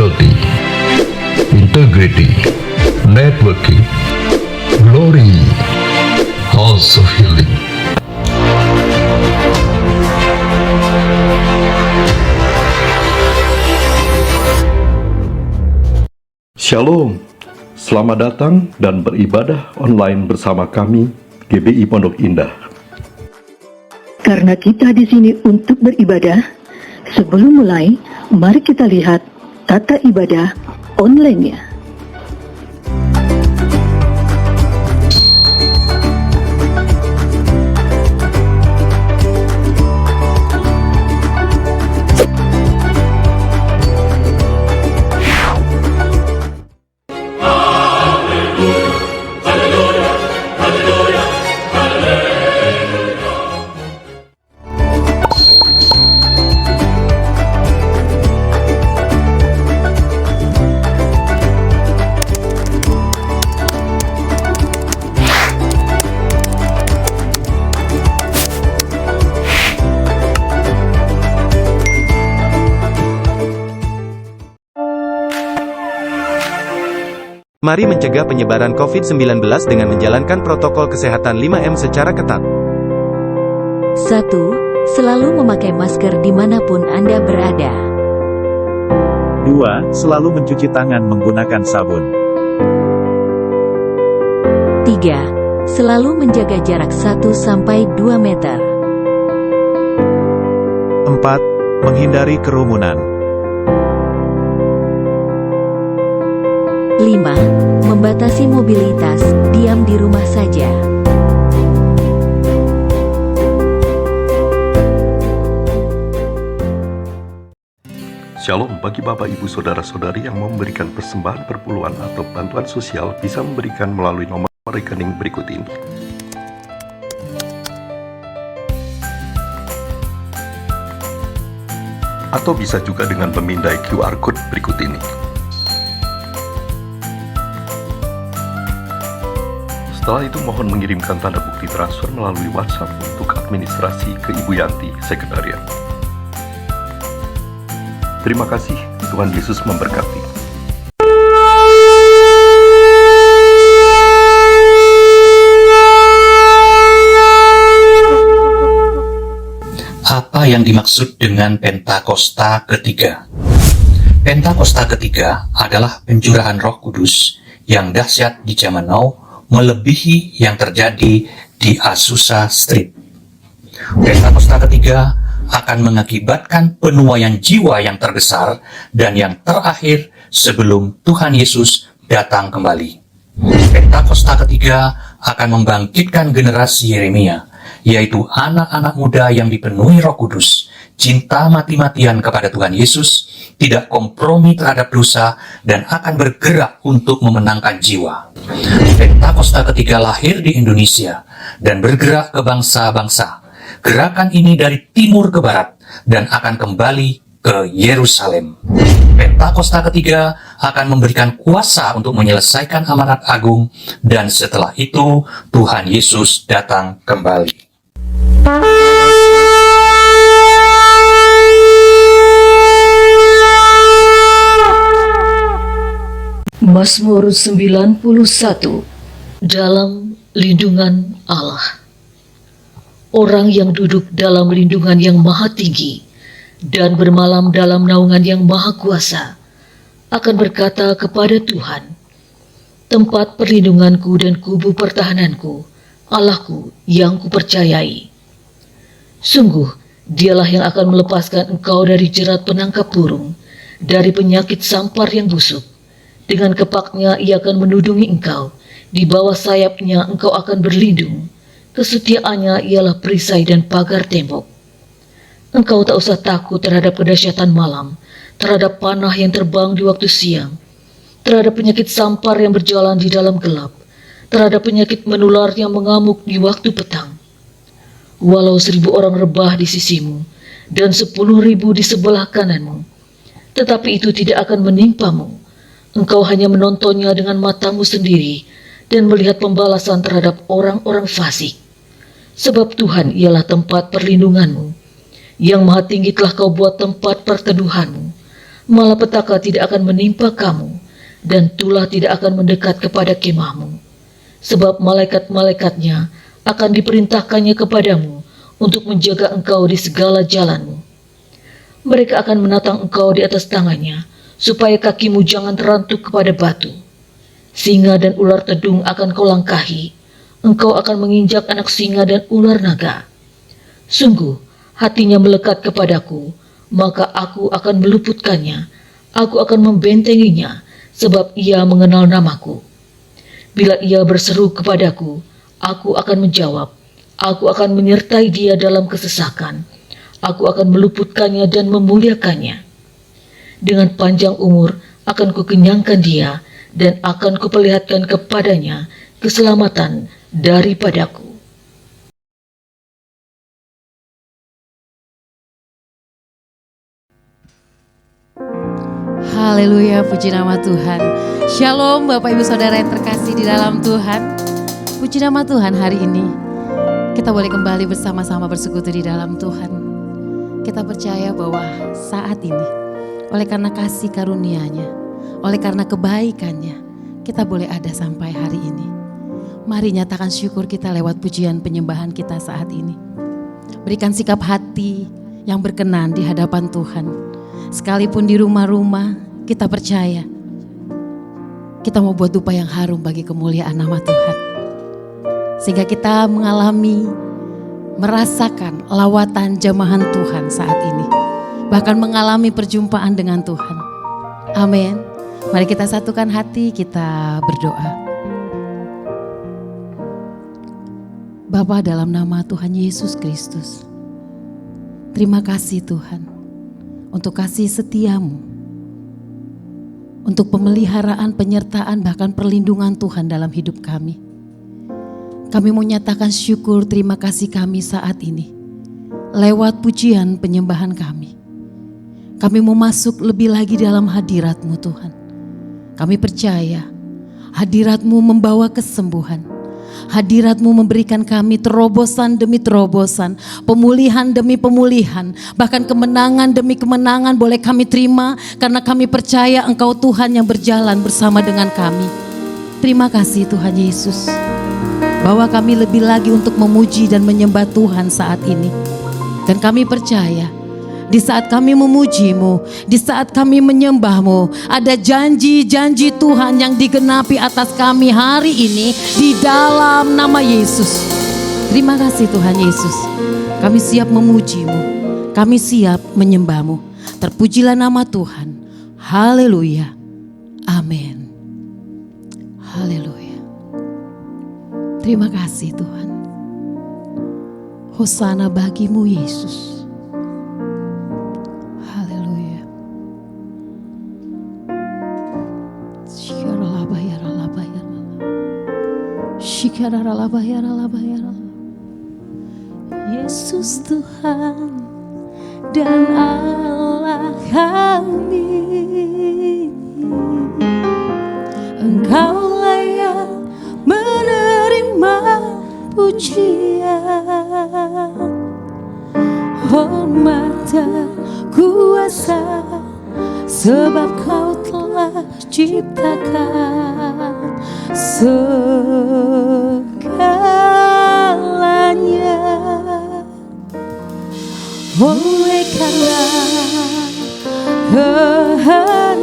loyalty, integrity, networking, glory, house of healing. Shalom, selamat datang dan beribadah online bersama kami, GBI Pondok Indah. Karena kita di sini untuk beribadah, sebelum mulai, mari kita lihat tata ibadah online-nya. Mari mencegah penyebaran COVID-19 dengan menjalankan protokol kesehatan 5M secara ketat. 1. Selalu memakai masker dimanapun Anda berada. 2. Selalu mencuci tangan menggunakan sabun. 3. Selalu menjaga jarak 1-2 meter. 4. Menghindari kerumunan. 5. Membatasi mobilitas, diam di rumah saja. Shalom bagi Bapak Ibu Saudara-saudari yang mau memberikan persembahan perpuluhan atau bantuan sosial bisa memberikan melalui nomor rekening berikut ini. Atau bisa juga dengan memindai QR Code berikut ini. Setelah itu mohon mengirimkan tanda bukti transfer melalui WhatsApp untuk administrasi ke Ibu Yanti, Sekretariat. Terima kasih, Tuhan Yesus memberkati. Apa yang dimaksud dengan Pentakosta ketiga? Pentakosta ketiga adalah pencurahan Roh Kudus yang dahsyat di zaman now, melebihi yang terjadi di Azusa Street. Pentakosta ketiga akan mengakibatkan penuaian jiwa yang terbesar dan yang terakhir sebelum Tuhan Yesus datang kembali. Pentakosta ketiga akan membangkitkan generasi Yeremia, yaitu anak-anak muda yang dipenuhi Roh Kudus, cinta mati-matian kepada Tuhan Yesus, tidak kompromi terhadap dosa, dan akan bergerak untuk memenangkan jiwa. Pentakosta ketiga lahir di Indonesia dan bergerak ke bangsa-bangsa. Gerakan ini dari timur ke barat dan akan kembali ke Yerusalem. Pentakosta ketiga akan memberikan kuasa untuk menyelesaikan amanat agung, dan setelah itu Tuhan Yesus datang kembali. Mazmur 91. Dalam lindungan Allah. Orang yang duduk dalam lindungan yang maha tinggi dan bermalam dalam naungan yang maha kuasa akan berkata kepada Tuhan, tempat perlindunganku dan kubu pertahananku, Allahku yang kupercayai. Sungguh, dialah yang akan melepaskan engkau dari jerat penangkap burung, dari penyakit sampar yang busuk. Dengan kepaknya ia akan menudungi engkau, di bawah sayapnya engkau akan berlindung. Kesetiaannya ialah perisai dan pagar tembok. Engkau tak usah takut terhadap kedahsyatan malam, terhadap panah yang terbang di waktu siang, terhadap penyakit sampar yang berjalan di dalam gelap, terhadap penyakit menular yang mengamuk di waktu petang. Walau 1.000 orang rebah di sisimu, dan 10.000 di sebelah kananmu, tetapi itu tidak akan menimpamu. Engkau hanya menontonnya dengan matamu sendiri, dan melihat pembalasan terhadap orang-orang fasik. Sebab Tuhan ialah tempat perlindunganmu. Yang maha tinggi telah kau buat tempat perteduhanmu. malapetaka tidak akan menimpa kamu, dan tulah tidak akan mendekat kepada kemahmu. Sebab malaikat-malaikatnya akan diperintahkannya kepadamu untuk menjaga engkau di segala jalanmu. Mereka akan menatang engkau di atas tangannya, supaya kakimu jangan terantuk kepada batu. Singa dan ular tedung akan kau langkahi, engkau akan menginjak anak singa dan ular naga. Sungguh, hatinya melekat kepadaku, maka aku akan meluputkannya, aku akan membentenginya, sebab ia mengenal namaku. Bila ia berseru kepadaku, aku akan menjawab, aku akan menyertai dia dalam kesesakan, aku akan meluputkannya dan memuliakannya. Dengan panjang umur akan kukenyangkan dia, dan akan kuperlihatkan kepadanya keselamatan daripadaku. Haleluya, puji nama Tuhan. Shalom Bapak Ibu Saudara yang terkasih di dalam Tuhan. Puji nama Tuhan, hari ini kita boleh kembali bersama-sama bersekutu di dalam Tuhan. Kita percaya bahwa saat ini, oleh karena kasih karunia-Nya, oleh karena kebaikan-Nya, kita boleh ada sampai hari ini. Mari nyatakan syukur kita lewat pujian penyembahan kita saat ini. Berikan sikap hati yang berkenan di hadapan Tuhan. Sekalipun di rumah-rumah, kita percaya kita mau buat dupa yang harum bagi kemuliaan nama Tuhan. Sehingga kita mengalami, merasakan lawatan jamahan Tuhan saat ini. Bahkan mengalami perjumpaan dengan Tuhan. Amin. Mari kita satukan hati, kita berdoa. Bapa, dalam nama Tuhan Yesus Kristus, terima kasih Tuhan untuk kasih setiamu, untuk pemeliharaan, penyertaan, bahkan perlindungan Tuhan dalam hidup kami. Kami mau nyatakan syukur terima kasih kami saat ini, lewat pujian penyembahan kami. Kami mau masuk lebih lagi dalam hadirat-Mu Tuhan. Kami percaya hadirat-Mu membawa kesembuhan. Hadirat-Mu memberikan kami terobosan demi terobosan, pemulihan demi pemulihan, bahkan kemenangan demi kemenangan boleh kami terima karena kami percaya Engkau Tuhan yang berjalan bersama dengan kami. Terima kasih Tuhan Yesus, bahwa kami lebih lagi untuk memuji dan menyembah Tuhan saat ini. Dan kami percaya di saat kami memuji-Mu, di saat kami menyembah-Mu, ada janji-janji Tuhan yang digenapi atas kami hari ini di dalam nama Yesus. Terima kasih Tuhan Yesus. Kami siap memuji-Mu, kami siap menyembah-Mu. Terpujilah nama Tuhan. Haleluya. Amin. Haleluya. Terima kasih Tuhan. Hosana bagi-Mu Yesus. Yesus Tuhan dan Allah kami, Engkau layak menerima pujian, hormat dan kuasa, sebab Kau telah ciptakan segalanya. Oleh karena kehendak-Mu,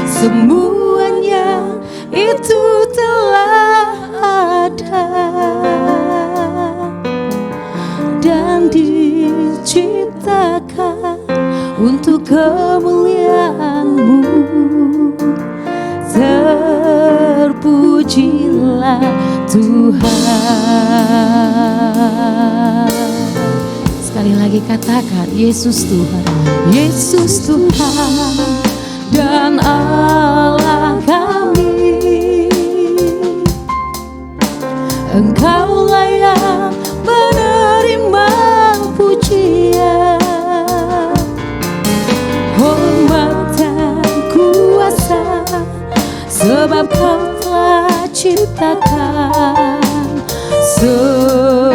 semuanya itu telah ada dan diciptakan untuk kemuliaan-Mu. Terpujilah Tuhan. Sekali lagi katakan, Yesus Tuhan, Yesus Tuhan dan Allah kami, Engkau layak menerima pujian, hormat dan kuasa, sebab Kau telah ciptakan segalanya.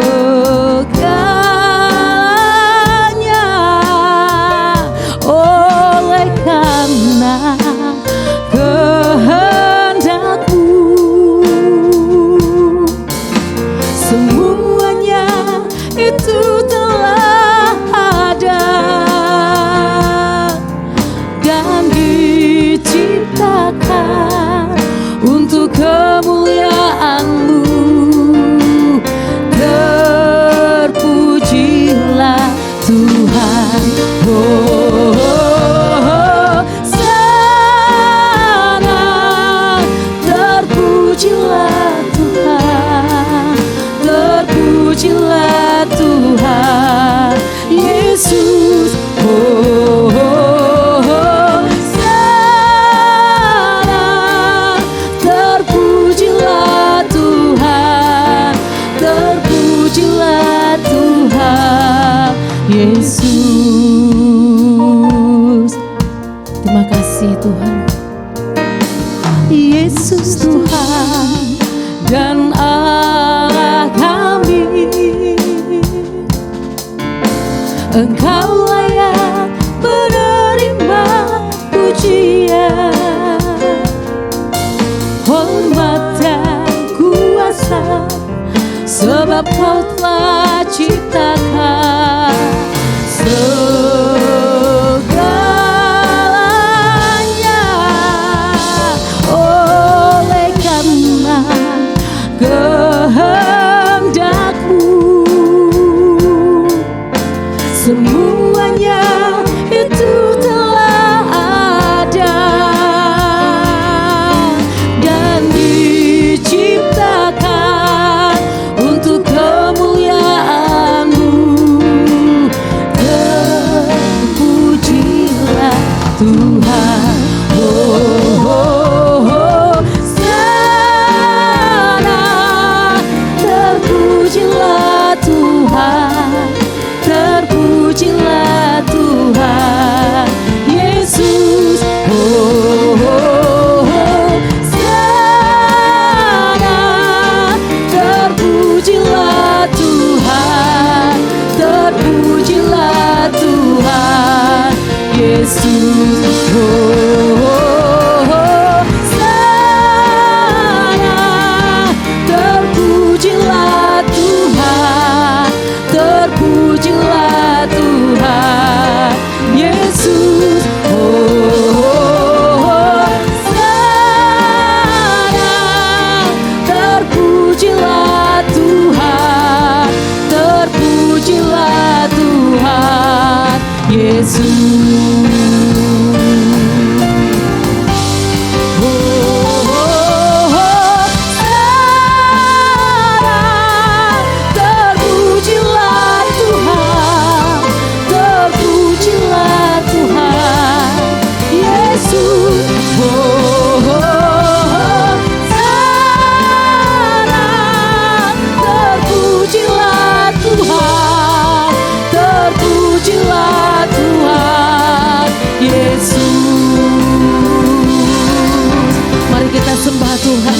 Sana terpujilah Tuhan, terpujilah Tuhan Yesus. Sana terpujilah Tuhan, terpujilah Tuhan Yesus. Terima kasih Tuhan. Yesus Tuhan dan Allah kami, Engkau layak menerima pujian, hormat dan kuasa, sebab Kau telah ciptakan segalanya. Oleh karena kehendak-Mu, semuanya itu telah ada dan diciptakan untuk kemuliaan-Mu. Terpujilah Tuhan. Sana terpujilah Tuhan, terpujilah Tuhan Yesus. Sana terpujilah Tuhan, terpujilah Tuhan Yesus. Sana terpujilah Tuhan, terpujilah Tuhan Yesus. Sana terpujilah Tuhan, terpujilah Tuhan Yesus. Terpujilah Tuhan, terpujilah Tuhan Yesus. Terpujilah Tuhan, terpujilah Tuhan Yesus. Mari kita sembah Tuhan.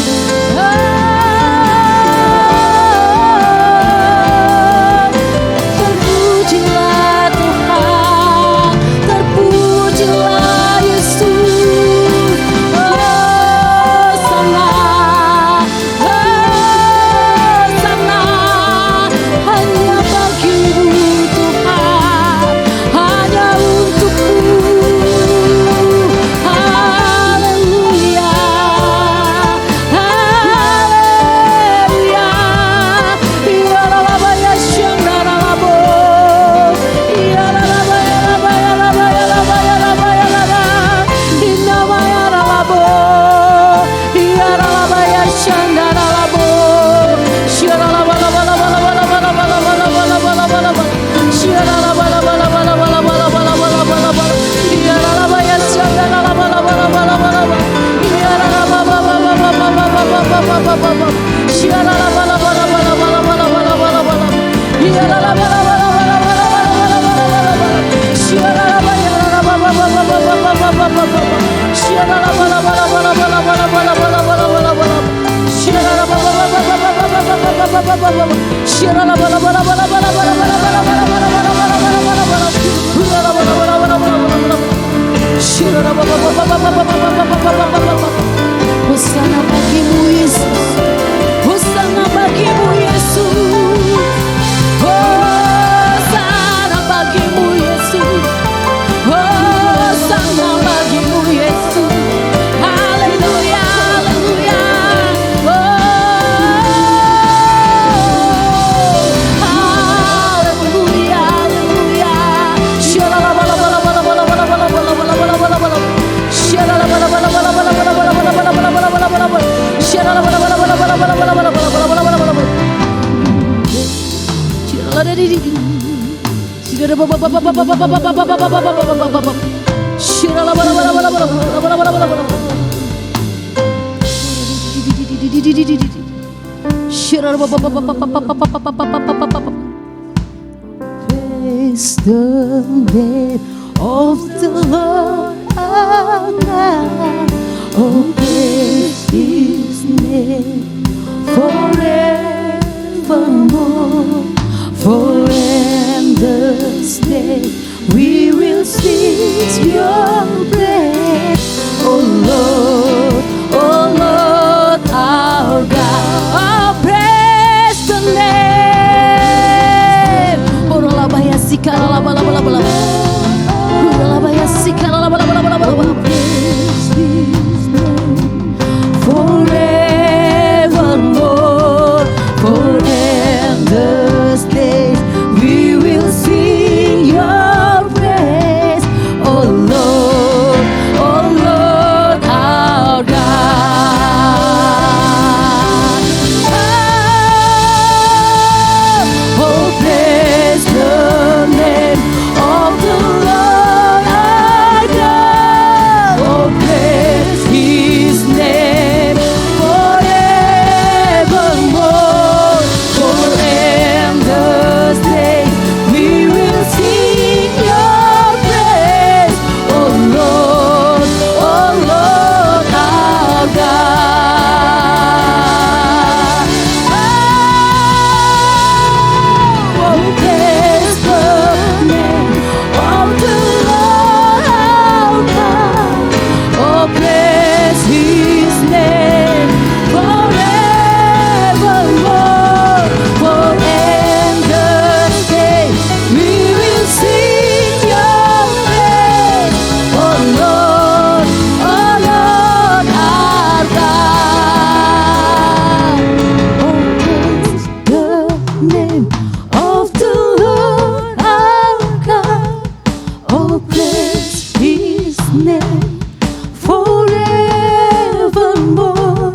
Terpujilah Tuhan, terpujilah Yesus. Sana, sana hanya bagi-Mu Tuhan, hanya untuk-Mu. Haleluya, haleluya. Ya Rabba ya Shanda Rabbo, ya Rabba ya Rabba ya Rabba ya Rabba ya Rabba ya Rabba, Inama ya Rabbo, ya Rabba ya Shanda Rabbo, Shira Rabba Rabba Rabba Rabba Rabba Rabba Rabba Rabba Rabba Rabba, Shira Rabba Rabba Rabba Rabba Rabba Rabba Rabba Rabba Rabba, ya Rabba ya Shanda Rabba Rabba Rabba Rabba Rabba, ya Rabba Rabba Rabba Rabba Rabba Rabba Rabba, Shira Rabba Rabba Rabba Rabba Rabba Rabba Rabba Rabba, ya Rabba Rabba Rabba Rabba Rabba Rabba Rabba, Shira Rabba ya Rabba Rabba Rabba Rabba Rabba Rabba, Shira Rabba Rabba Rabba Rabba Rabba Rabba Rabba Rabba Rabba, Shira Rabba Rabba Rabba Rabba Rabba Rabba Rabba, Shira Rabba Rabba Rabba Rabba Rabba Rabba Rabba Rabba Rabba Rabba Rabba, Shira Rabba Rabba Rabba Rabba Rabba Rabba Rabba Rabba Rabba, Shira Rabba Rabba Rabba Rabba. Hosana bagi-Mu Yesus, hosana bagi-Mu Yesus, hosana bagi-Mu Yesus, hosana bagi-Mu Yesus. Haleluya, haleluya. Haleluya, haleluya. Shira Praise the name of the Lord our God. Oh, praise His name forevermore. For endless day we will sing Your praise. Oh Lord our God. Oh, praise the name. Oralabaya sikala bala bala bala. Oralabaya sikala bala bala bala bala. Praise His name forevermore. For endless days we will sing Your praise. Oh Lord our God. Oh, praise the name of the Lord our God. Oh, praise His name forevermore. For endless days we will sing Your praise. Oh Lord our God. Oh, praise the name of the Lord our God. Oh, praise His name forevermore. For endless days we will sing Your praise. Oh Lord our God. Oh, praise the name of the Lord our God. Oh, praise His name forevermore.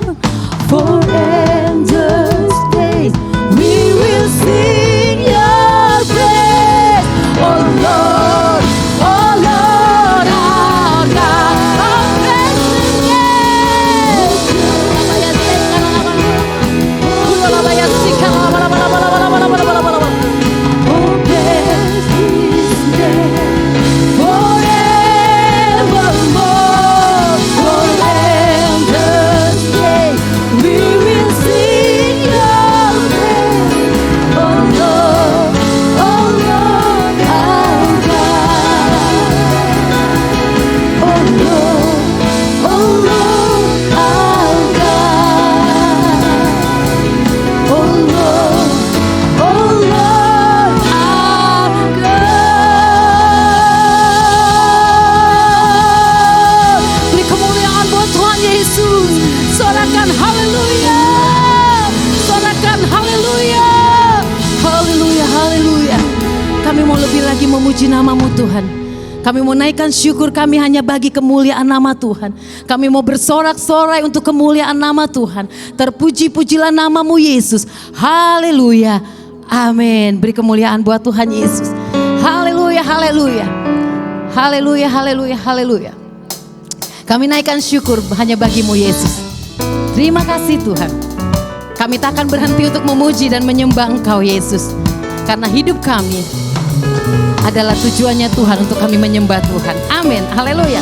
For endless days we will sing Your praise. Oh Lord our God. Oh, praise His name. Oh, praise His name forevermore. For endless days we will sing Your praise. Oh Lord our God. Oh Lord our God. Oh Lord our God. Beri kemuliaan buat Tuhan Yesus. Sorakan haleluya. Sorakan haleluya. Haleluya, haleluya. Kami mau lebih lagi memuji nama-Mu Tuhan. Kami mau naikkan syukur kami hanya bagi kemuliaan nama Tuhan. Kami mau bersorak-sorai untuk kemuliaan nama Tuhan. Terpuji-pujilah nama-Mu Yesus. Haleluya. Amin. Beri kemuliaan buat Tuhan Yesus. Haleluya, haleluya. Haleluya, haleluya, haleluya. Kami naikkan syukur hanya bagi-Mu Yesus. Terima kasih Tuhan. Kami tak akan berhenti untuk memuji dan menyembah Engkau Yesus. Karena hidup kami adalah tujuannya Tuhan untuk kami menyembah Tuhan. Amin. Haleluya.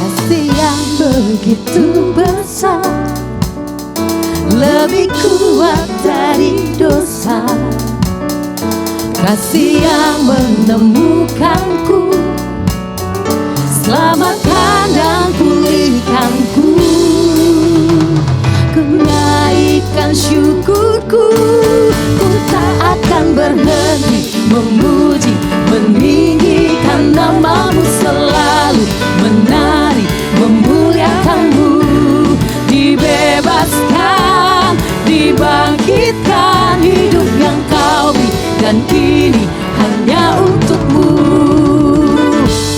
Kasih yang begitu besar, lebih kuat dari dosa. Kasih yang menemukanku, selamatkan dan pulihkanku. Ku naikkan syukurku, ku tak akan berhenti memuji, meninggikan nama-Mu selalu, menari, memuliakan-Mu. Dibebaskan, dibangkitkan, hidup yang Kau beri dan kini hanya untuk-Mu.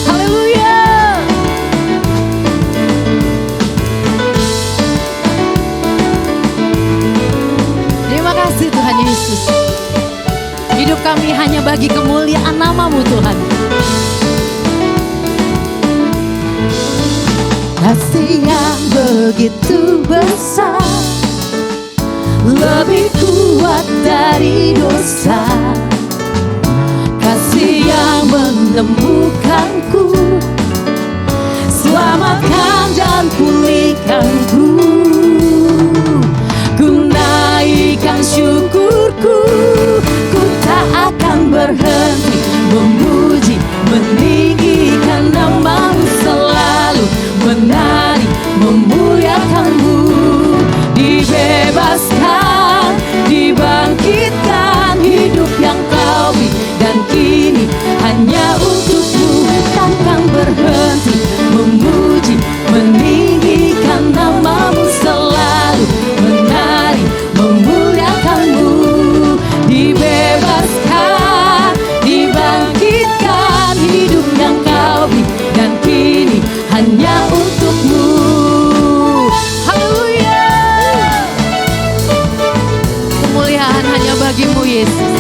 Haleluya. Terima Yesus. Hidup kami hanya bagi kemuliaan nama-Mu Tuhan. Kasih yang begitu besar, lebih kuat dari dosa. Kasih yang menemukanku, selamatkan dan pulihkanku. Ku naikkan syukurku, ku tak akan berhenti memuji, meninggikan nama-Mu selalu, menari, memuliakan-Mu. Dibebaskan, dibangkitkan, hidup yang Kau beri dan kini hanya untuk-Mu. Takkan berhenti memuji, meninggikan nama-Mu selalu, menari, memuliakan-Mu. Dibebaskan, dibangkitkan, hidup yang Kau beri dan kini hanya untuk-Mu. Haleluya. Kemuliaan hanya bagi-Mu Yesus.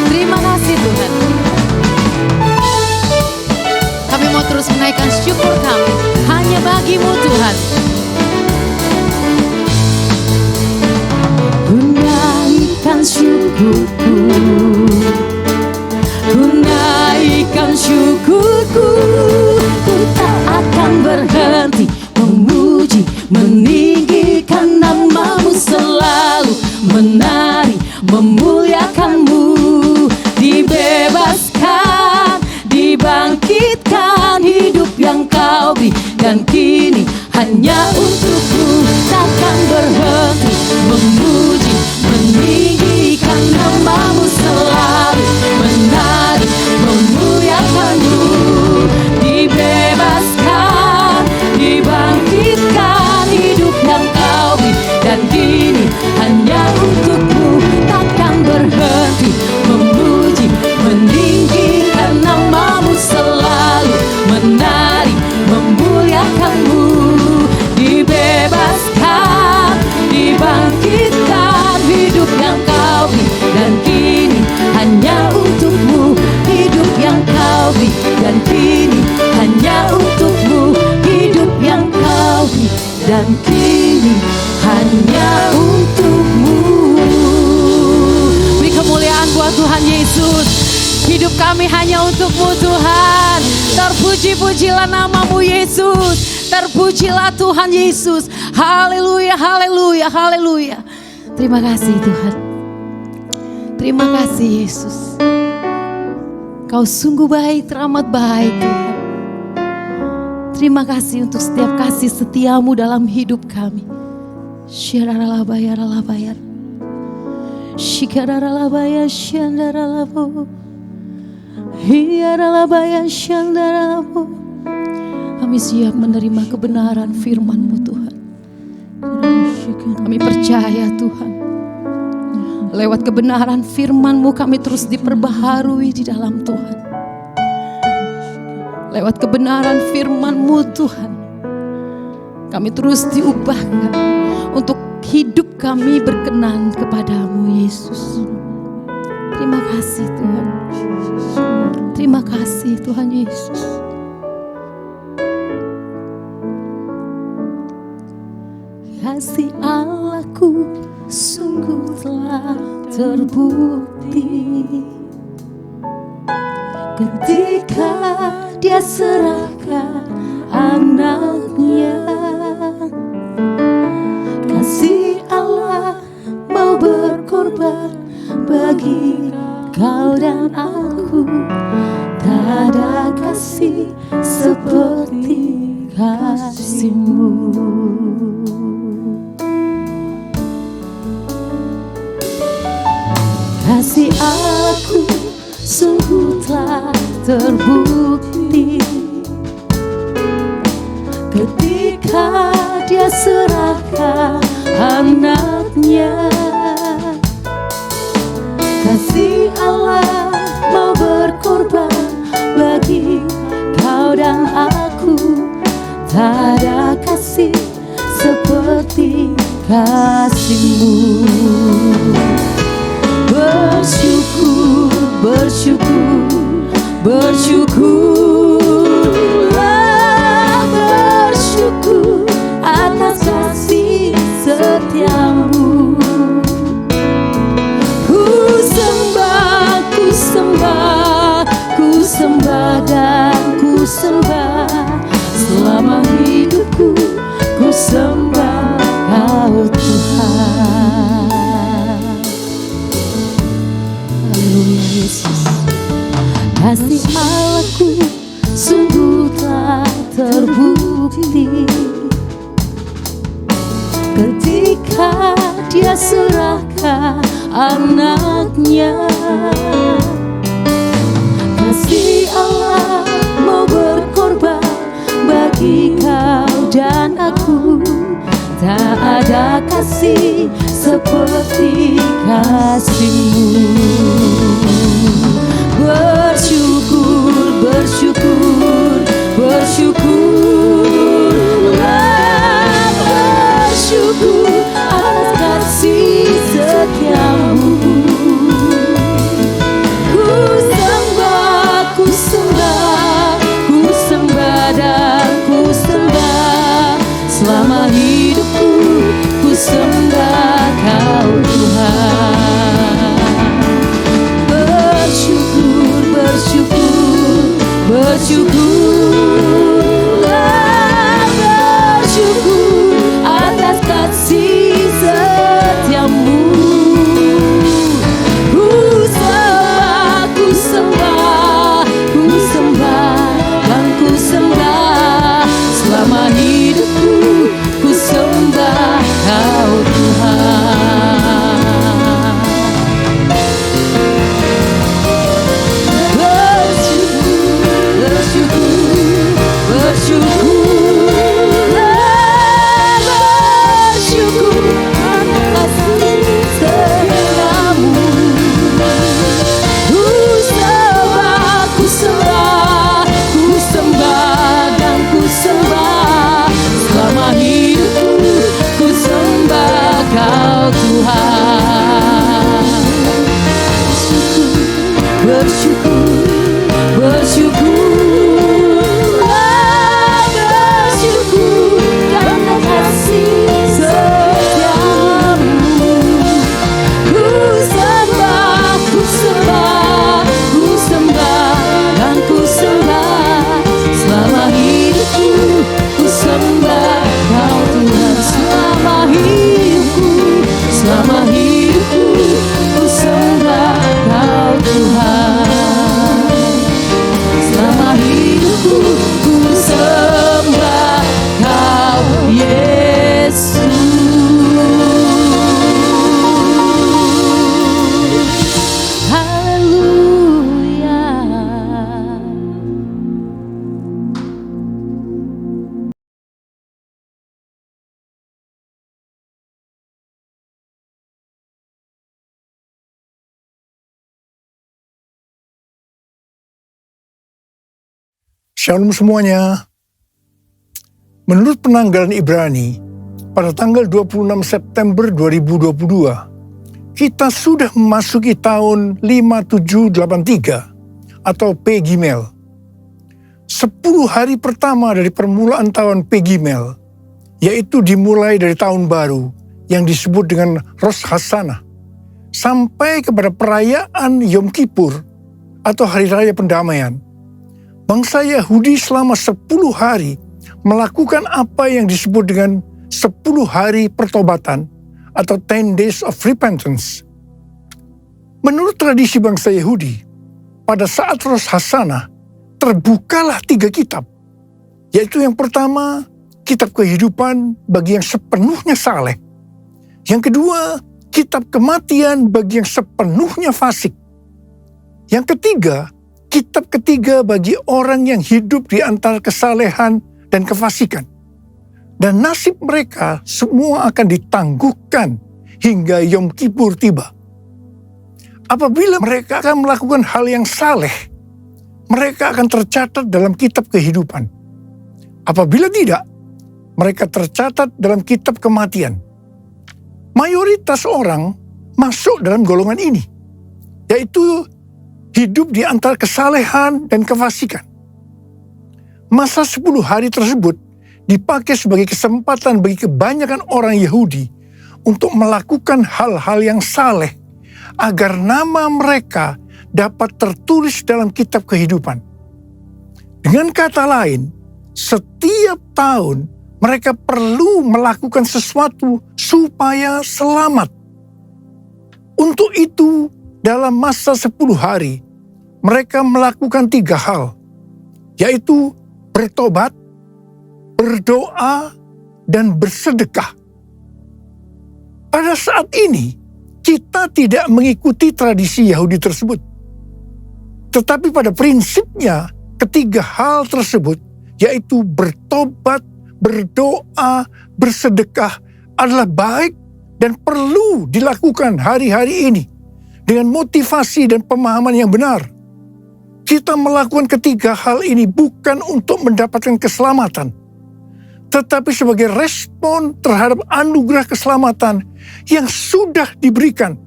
Terima kasih Tuhan. Kami mau terus menaikkan syukur kami hanya bagi-Mu Tuhan. Ku naikkan syukurku, ku naikkan syukurku, ku tak akan berhenti memuji, meninggikan nama-Mu selalu, menari, memuliakan-Mu. Dibebaskan, dibangkitkan, hidup yang Kau beri dan kini hanya untuk-Mu. Takkan berhenti memuji, meninggikan nama-Mu selalu, menari, memuliakan-Mu. Dibebaskan, dibangkitkan, hidup yang Kau beri dan kini hanya untuk-Mu. Takkan berhenti memuji, meninggikan nama-Mu selalu, menari, memuliakan-Mu. Dibebaskan, dibangkitkan, hidup yang Kau beri dan kini hanya untuk-Mu. Hidup yang Kau beri dan kini hanya untuk-Mu. Hidup yang Kau beri dan kini hanya untuk-Mu. Beri kemuliaan buat Tuhan Yesus. Hidup kami hanya untuk-Mu Tuhan. Terpuji-pujilah nama-Mu Yesus. Terpujilah Tuhan Yesus. Haleluya, haleluya, haleluya. Terima kasih Tuhan. Terima kasih Yesus. Kau sungguh baik, teramat baik Tuhan. Terima kasih untuk setiap kasih setia-Mu dalam hidup kami. Syararalabayar, alabayar. Shikararalabaya, syandaralabo. Hiyaralabaya, syandaralabo. Kami siap menerima kebenaran firman-Mu Tuhan. Kami percaya Tuhan, lewat kebenaran firman-Mu kami terus diperbaharui di dalam Tuhan. Lewat kebenaran firman-Mu Tuhan, kami terus diubahkan untuk hidup kami berkenan kepada-Mu Yesus. Terima kasih Tuhan. Terima kasih Tuhan Yesus. Kasih Allahku sungguh telah terbukti ketika Dia serahkan anaknya. Kasih Allah mau berkorban bagi kau dan aku. Tak ada kasih seperti kasih-Mu. Kasih aku sungguh telah terbukti ketika Dia serahkan anaknya. Kasih Allah mau berkorban bagi kau dan aku. Tak ada kasih seperti kasih-Mu. bersyukurlah, bersyukur atas kasih setiamu. Ku sembah, ku sembah, ku sembah dan ku sembah selama hidupku. Ku sembah Kau Tuhan. Haleluya Yesus. Kasih Allahku sungguh telah terbukti ketika Dia serahkan anaknya. Kasih Allah mau berkorban bagi kau dan aku. Tak ada kasih seperti kasih-Mu. Bersyukur, bersyukur, bersyukurlah, bersyukur atas kasih setiamu. Ku sembah, ku sembah, ku sembah dan ku sembah selama hidupku. Ku sembah Kau Tuhan. Bersyukur, bersyukur, bersyukurlah, bersyukur atas kasih setiamu. Ku sembah, ku sembah, ku sembah dan ku sembah selama hidupku. Ku sembah Kau Tuhan. Bersyukur, bersyukurlah, bersyukur karena kasih setiamu. Ku sembah, ku sembah, ku sembah dan ku sembah selama hidupku. Ku sembah Kau Tuhan selama hidupku, selama hidupku. Ku sembah Kau Tuhan. Selama hidupku ku sembah Kau Yesus. Haleluya. Shalom semuanya. Menurut penanggalan Ibrani, pada tanggal 26 September 2022, kita sudah memasuki tahun 5783 atau P Gimel. 10 hari pertama dari permulaan tahun P Gimel, yaitu dimulai dari tahun baru yang disebut dengan Rosh Hashanah, sampai kepada perayaan Yom Kippur atau Hari Raya Pendamaian. Bangsa Yahudi selama 10 hari melakukan apa yang disebut dengan 10 hari pertobatan atau 10 days of repentance. Menurut tradisi bangsa Yahudi, pada saat Rosh Hashanah terbukalah 3 kitab, yaitu yang pertama, kitab kehidupan bagi yang sepenuhnya saleh. Yang kedua, kitab kematian bagi yang sepenuhnya fasik. Yang ketiga, kitab ketiga bagi orang yang hidup di antara kesalehan dan kefasikan. Dan nasib mereka semua akan ditangguhkan hingga Yom Kippur tiba. Apabila mereka akan melakukan hal yang saleh, mereka akan tercatat dalam kitab kehidupan. Apabila tidak, mereka tercatat dalam kitab kematian. Mayoritas orang masuk dalam golongan ini, yaitu hidup di antara kesalehan dan kefasikan. Masa 10 hari tersebut dipakai sebagai kesempatan bagi kebanyakan orang Yahudi untuk melakukan hal-hal yang saleh agar nama mereka dapat tertulis dalam kitab kehidupan. Dengan kata lain, setiap tahun mereka perlu melakukan sesuatu supaya selamat. Untuk itu, dalam masa 10 hari, mereka melakukan 3 hal, yaitu bertobat, berdoa, dan bersedekah. Pada saat ini, kita tidak mengikuti tradisi Yahudi tersebut. Tetapi pada prinsipnya, ketiga hal tersebut, yaitu bertobat, berdoa, bersedekah, adalah baik dan perlu dilakukan hari-hari ini dengan motivasi dan pemahaman yang benar. Kita melakukan ketiga hal ini bukan untuk mendapatkan keselamatan, tetapi sebagai respon terhadap anugerah keselamatan yang sudah diberikan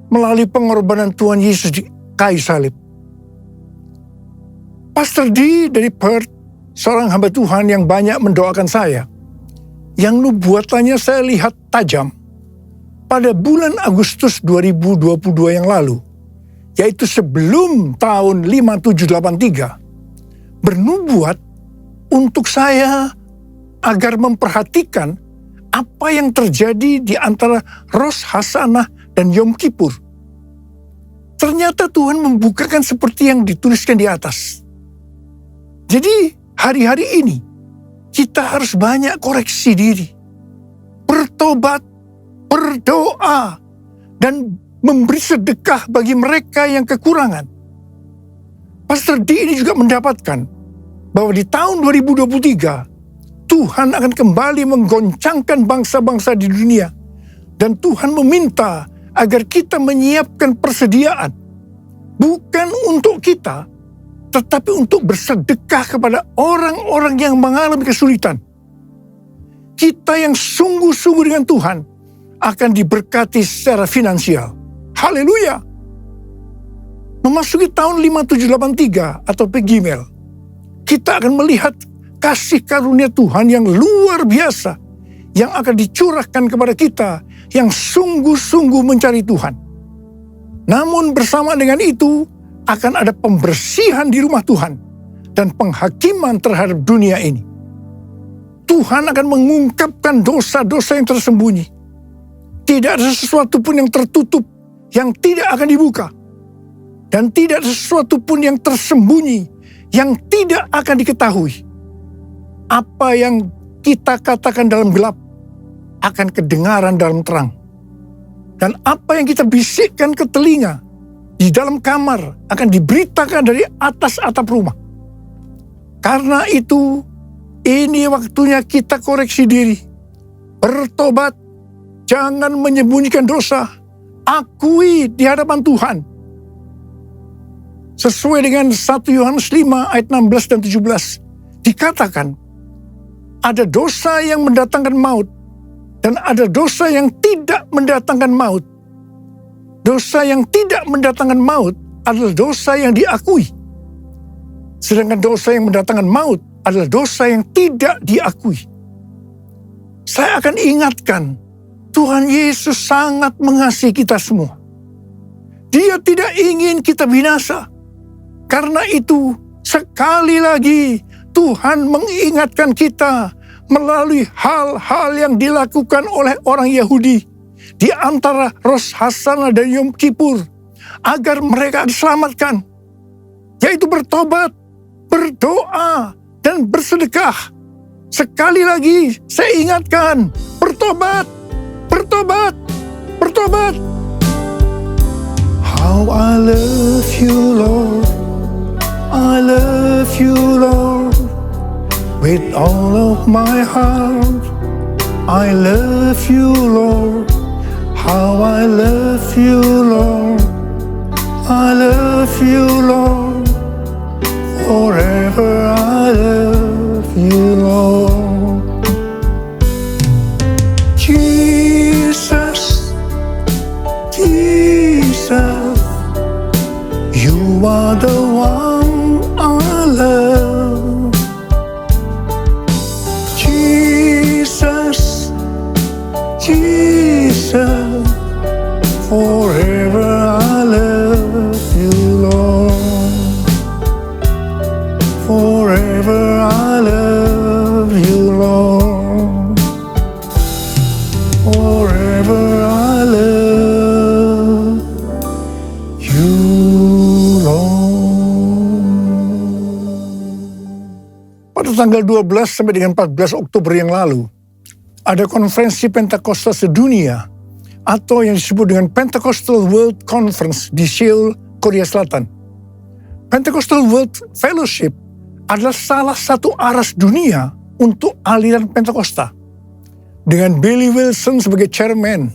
melalui pengorbanan Tuhan Yesus di kayu salib. Pastor D dari Perth, seorang hamba Tuhan yang banyak mendoakan saya, yang nubuatannya saya lihat tajam pada bulan Agustus 2022 yang lalu, yaitu sebelum tahun 5783, bernubuat untuk saya agar memperhatikan apa yang terjadi di antara Rosh Hashanah dan Yom Kippur. Ternyata Tuhan membukakan seperti yang dituliskan di atas. Jadi hari-hari ini kita harus banyak koreksi diri, bertobat, berdoa, dan memberi sedekah bagi mereka yang kekurangan. Pastor D ini juga mendapatkan bahwa di tahun 2023 Tuhan akan kembali menggoncangkan bangsa-bangsa di dunia, dan Tuhan meminta agar kita menyiapkan persediaan bukan untuk kita, tetapi untuk bersedekah kepada orang-orang yang mengalami kesulitan. Kita yang sungguh-sungguh dengan Tuhan akan diberkati secara finansial. Haleluya! Memasuki tahun 5783 atau Pegimel, kita akan melihat kasih karunia Tuhan yang luar biasa yang akan dicurahkan kepada kita yang sungguh-sungguh mencari Tuhan. Namun bersama dengan itu, akan ada pembersihan di rumah Tuhan dan penghakiman terhadap dunia ini. Tuhan akan mengungkapkan dosa-dosa yang tersembunyi. Tidak ada sesuatu pun yang tertutup yang tidak akan dibuka. Dan tidak ada sesuatu pun yang tersembunyi yang tidak akan diketahui. Apa yang kita katakan dalam gelap akan kedengaran dalam terang. Dan apa yang kita bisikkan ke telinga di dalam kamar akan diberitakan dari atas atap rumah. Karena itu, ini waktunya kita koreksi diri. Bertobat, jangan menyembunyikan dosa. Akui di hadapan Tuhan. Sesuai dengan 1 Yohanes 5 ayat 16 dan 17. Dikatakan, ada dosa yang mendatangkan maut, dan ada dosa yang tidak mendatangkan maut. Dosa yang tidak mendatangkan maut adalah dosa yang diakui. Sedangkan dosa yang mendatangkan maut adalah dosa yang tidak diakui. Saya akan ingatkan, Tuhan Yesus sangat mengasihi kita semua. Dia tidak ingin kita binasa. Karena itu, sekali lagi Tuhan mengingatkan kita melalui hal-hal yang dilakukan oleh orang Yahudi di antara Rosh Hashanah dan Yom Kippur, agar mereka diselamatkan, yaitu bertobat, berdoa, dan bersedekah. Sekali lagi saya ingatkan, bertobat, bertobat, bertobat. How I love you, Lord, I love you, Lord, with all of my heart. I love you, Lord. How I love you, Lord. I love you, Lord. Forever I love you, Lord. Jesus, Jesus, you are tanggal 12 sampai dengan 14 Oktober yang lalu, ada konferensi Pentakosta sedunia atau yang disebut dengan Pentecostal World Conference di Seoul, Korea Selatan. Pentecostal World Fellowship adalah salah satu aras dunia untuk aliran Pentakosta, dengan Billy Wilson sebagai chairman.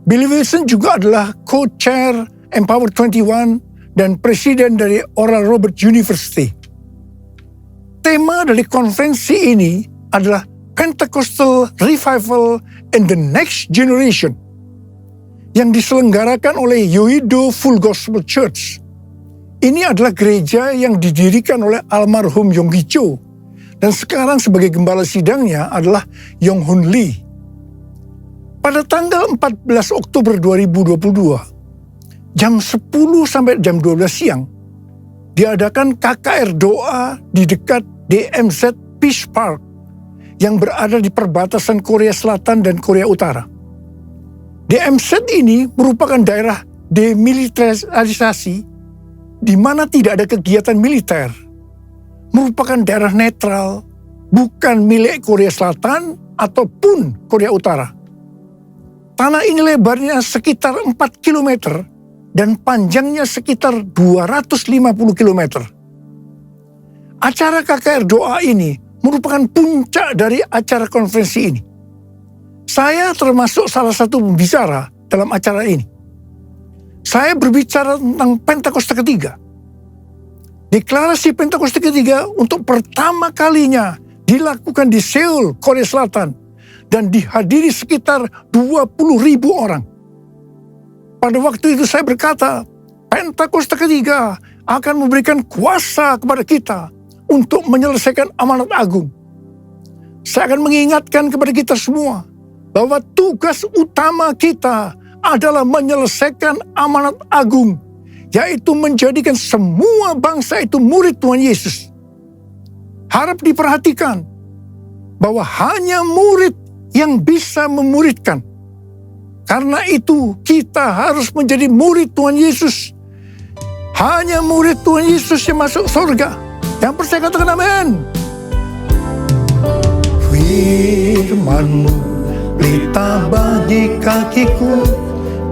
Billy Wilson juga adalah co-chair Empower 21 dan presiden dari Oral Roberts University. Tema dari konferensi ini adalah Pentecostal Revival in the Next Generation yang diselenggarakan oleh Yoido Full Gospel Church. Ini adalah gereja yang didirikan oleh almarhum Yonggi Cho dan sekarang sebagai gembala sidangnya adalah Yong Hun Lee. Pada tanggal 14 Oktober 2022, jam 10 sampai jam 12 siang, diadakan KKR doa di dekat DMZ Peace Park yang berada di perbatasan Korea Selatan dan Korea Utara. DMZ ini merupakan daerah demilitarisasi di mana tidak ada kegiatan militer, merupakan daerah netral, bukan milik Korea Selatan ataupun Korea Utara. Tanah ini lebarnya sekitar 4 km dan panjangnya sekitar 250 km. Acara KKR doa ini merupakan puncak dari acara konferensi ini. Saya termasuk salah satu pembicara dalam acara ini. Saya berbicara tentang Pentakosta ketiga. Deklarasi Pentakosta ketiga untuk pertama kalinya dilakukan di Seoul, Korea Selatan, dan dihadiri sekitar 20.000 orang. Pada waktu itu saya berkata, Pentakosta ketiga akan memberikan kuasa kepada kita untuk menyelesaikan amanat agung. Saya akan mengingatkan kepada kita semua bahwa tugas utama kita adalah menyelesaikan amanat agung, yaitu menjadikan semua bangsa itu murid Tuhan Yesus. Harap diperhatikan bahwa hanya murid yang bisa memuridkan. Karena itu kita harus menjadi murid Tuhan Yesus. Hanya murid Tuhan Yesus yang masuk surga. Yang percaya katakan amin. Firman-Mu pelita bagi kakiku,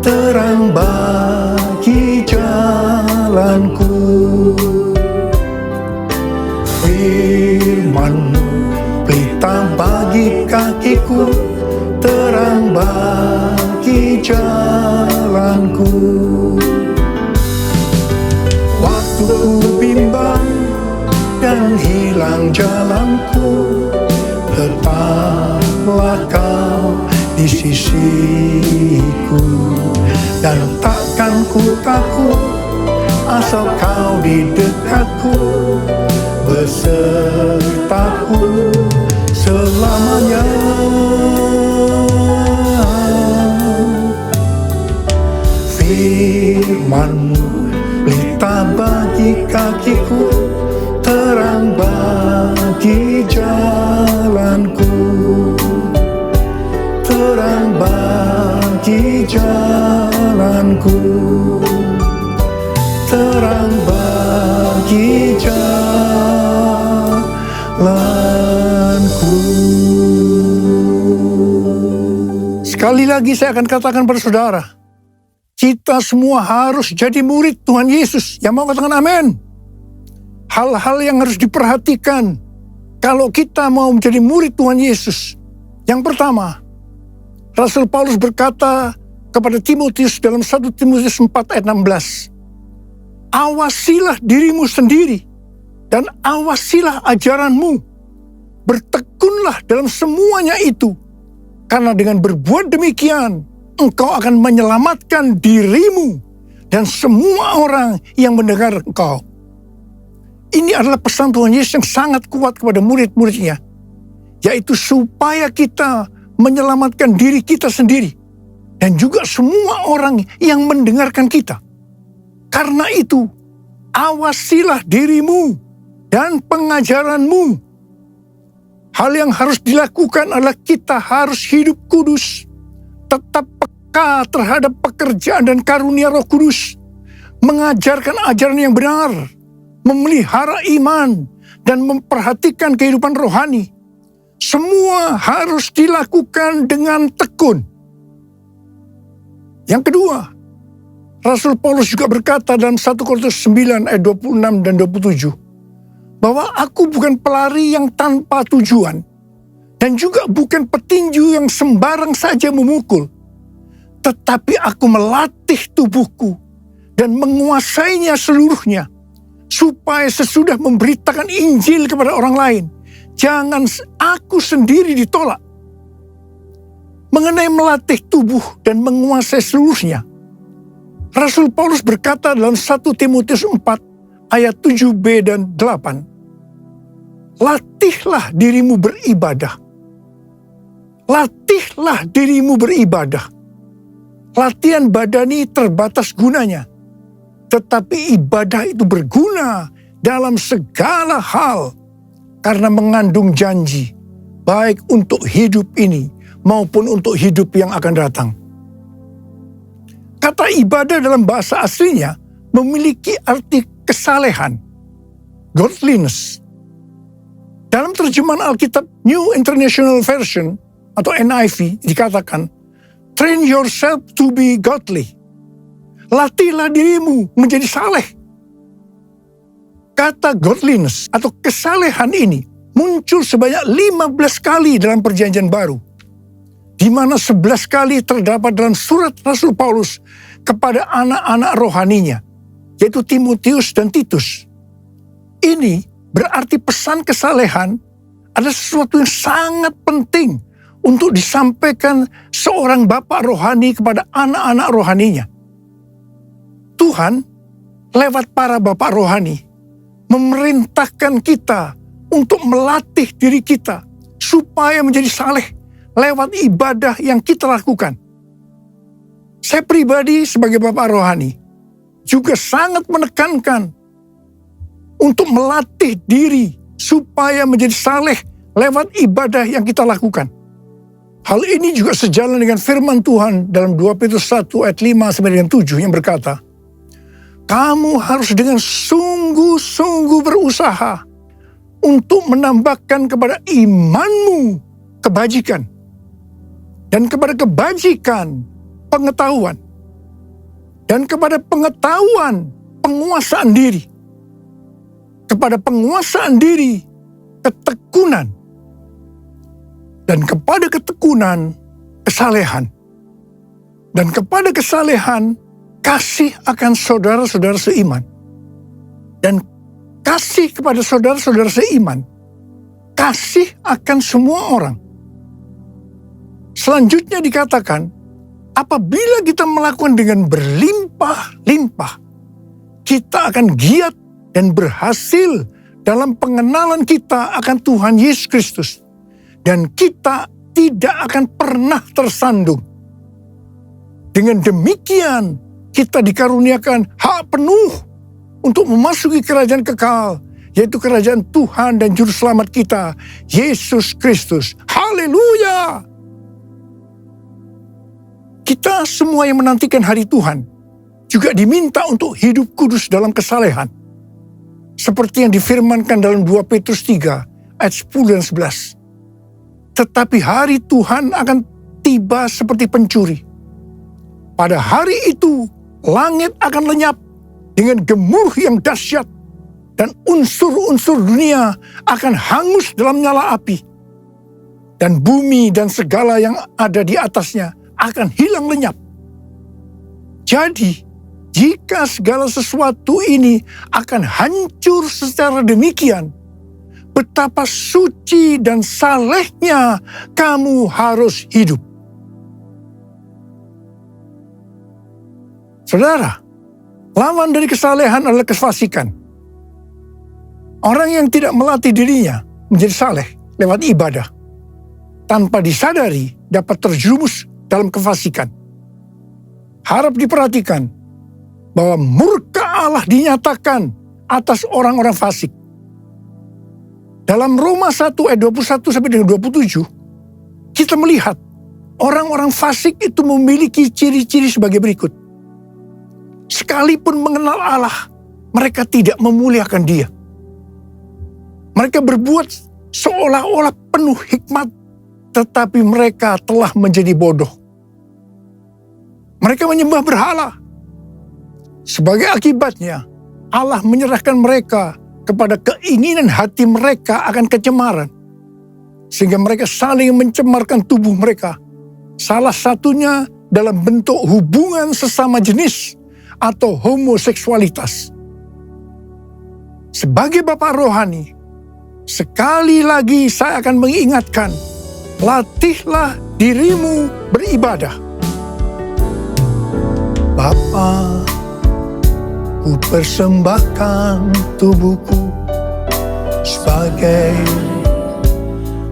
terang bagi jalanku. Firman-Mu pelita bagi kakiku, terang bagi jalanku. Waktu ku bimbang dan hilang jalanku, tetaplah Kau di sisiku, dan takkan ku takut asal Kau di dekatku, besertaku selamanya. Firman-Mu pelita bagi kakiku, terang bagi jalanku, terang bagi jalanku, terang bagi jalanku. Sekali lagi saya akan katakan pada saudara, kita semua harus jadi murid Tuhan Yesus. Yang mau katakan amin. Hal-hal yang harus diperhatikan kalau kita mau menjadi murid Tuhan Yesus. Yang pertama, Rasul Paulus berkata kepada Timotius dalam 1 Timotius 4 ayat 16. Awasilah dirimu sendiri dan awasilah ajaranmu. Bertekunlah dalam semuanya itu. Karena dengan berbuat demikian, engkau akan menyelamatkan dirimu dan semua orang yang mendengar engkau. Ini adalah pesan Tuhan Yesus yang sangat kuat kepada murid-muridnya, yaitu supaya kita menyelamatkan diri kita sendiri dan juga semua orang yang mendengarkan kita. Karena itu, awasilah dirimu dan pengajaranmu. Hal yang harus dilakukan adalah kita harus hidup kudus, tetap peka terhadap pekerjaan dan karunia Roh Kudus, mengajarkan ajaran yang benar, memelihara iman, dan memperhatikan kehidupan rohani. Semua harus dilakukan dengan tekun. Yang kedua, Rasul Paulus juga berkata dalam 1 Korintus 9 ayat 26 dan 27, bahwa aku bukan pelari yang tanpa tujuan, dan juga bukan petinju yang sembarang saja memukul, tetapi aku melatih tubuhku dan menguasainya seluruhnya, supaya sesudah memberitakan Injil kepada orang lain, jangan aku sendiri ditolak. Mengenai melatih tubuh dan menguasai seluruhnya, Rasul Paulus berkata dalam 1 Timotius 4 ayat 7b dan 8, latihlah dirimu beribadah. Latihlah dirimu beribadah. Latihan badani terbatas gunanya, tetapi ibadah itu berguna dalam segala hal karena mengandung janji, baik untuk hidup ini maupun untuk hidup yang akan datang. Kata ibadah dalam bahasa aslinya memiliki arti kesalehan, godliness. Dalam terjemahan Alkitab New International Version atau NIV dikatakan, train yourself to be godly. Latihlah dirimu menjadi saleh. Kata godliness atau kesalehan ini muncul sebanyak 15 kali dalam Perjanjian Baru, di mana 11 kali terdapat dalam surat Rasul Paulus kepada anak-anak rohaninya, yaitu Timotius dan Titus. Ini berarti pesan kesalehan adalah sesuatu yang sangat penting untuk disampaikan seorang bapak rohani kepada anak-anak rohaninya. Tuhan lewat para bapak rohani memerintahkan kita untuk melatih diri kita supaya menjadi saleh lewat ibadah yang kita lakukan. Saya pribadi sebagai bapak rohani juga sangat menekankan untuk melatih diri supaya menjadi saleh lewat ibadah yang kita lakukan. Hal ini juga sejalan dengan firman Tuhan dalam 2 Petrus 1 ayat 5 sampai dengan 7 yang berkata, kamu harus dengan sungguh-sungguh berusaha untuk menambahkan kepada imanmu kebajikan, dan kepada kebajikan pengetahuan, dan kepada pengetahuan penguasaan diri, kepada penguasaan diri ketekunan, dan kepada ketekunan kesalehan, dan kepada kesalehan kasih akan saudara-saudara seiman, dan kasih kepada saudara-saudara seiman, kasih akan semua orang. Selanjutnya dikatakan, apabila kita melakukan dengan berlimpah-limpah, kita akan giat dan berhasil dalam pengenalan kita akan Tuhan Yesus Kristus. Dan kita tidak akan pernah tersandung. Dengan demikian, kita dikaruniakan hak penuh untuk memasuki kerajaan kekal, yaitu kerajaan Tuhan dan Juru Selamat kita, Yesus Kristus. Haleluya! Kita semua yang menantikan hari Tuhan juga diminta untuk hidup kudus dalam kesalehan, seperti yang difirmankan dalam 2 Petrus 3 ayat 10 dan 11. Tetapi hari Tuhan akan tiba seperti pencuri. Pada hari itu, langit akan lenyap dengan gemuruh yang dahsyat, dan unsur-unsur dunia akan hangus dalam nyala api. Dan bumi dan segala yang ada di atasnya akan hilang lenyap. Jadi, jika segala sesuatu ini akan hancur secara demikian, betapa suci dan salehnya kamu harus hidup. Saudara, lawan dari kesalehan adalah kefasikan. Orang yang tidak melatih dirinya menjadi saleh lewat ibadah, tanpa disadari dapat terjerumus dalam kefasikan. Harap diperhatikan bahwa murka Allah dinyatakan atas orang-orang fasik. Dalam Roma 1 ayat 21 sampai dengan 27, kita melihat orang-orang fasik itu memiliki ciri-ciri sebagai berikut. Sekalipun mengenal Allah, mereka tidak memuliakan Dia. Mereka berbuat seolah-olah penuh hikmat, tetapi mereka telah menjadi bodoh. Mereka menyembah berhala. Sebagai akibatnya, Allah menyerahkan mereka kepada keinginan hati mereka akan kecemaran, sehingga mereka saling mencemarkan tubuh mereka. Salah satunya dalam bentuk hubungan sesama jenis atau homoseksualitas. Sebagai Bapak rohani, sekali lagi saya akan mengingatkan, latihlah dirimu beribadah. Bapa, ku persembahkan tubuhku sebagai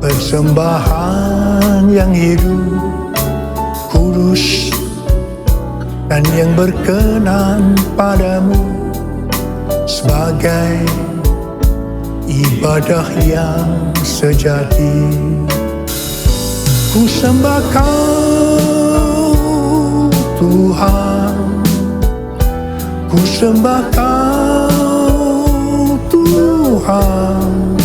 persembahan yang hidup, kudus, dan yang berkenan padamu, sebagai ibadah yang sejati. Ku sembah Kau Tuhan, ku sembah Kau Tuhan,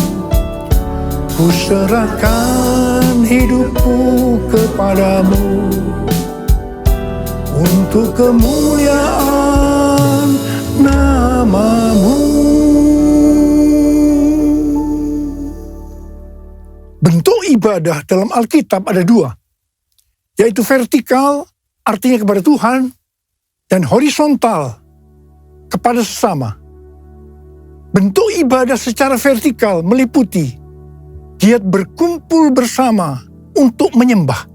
ku serahkan hidupku kepadamu untuk kemuliaan nama-Mu. Bentuk ibadah dalam Alkitab ada dua, yaitu vertikal, artinya kepada Tuhan, dan horizontal, kepada sesama. Bentuk ibadah secara vertikal meliputi giat berkumpul bersama untuk menyembah.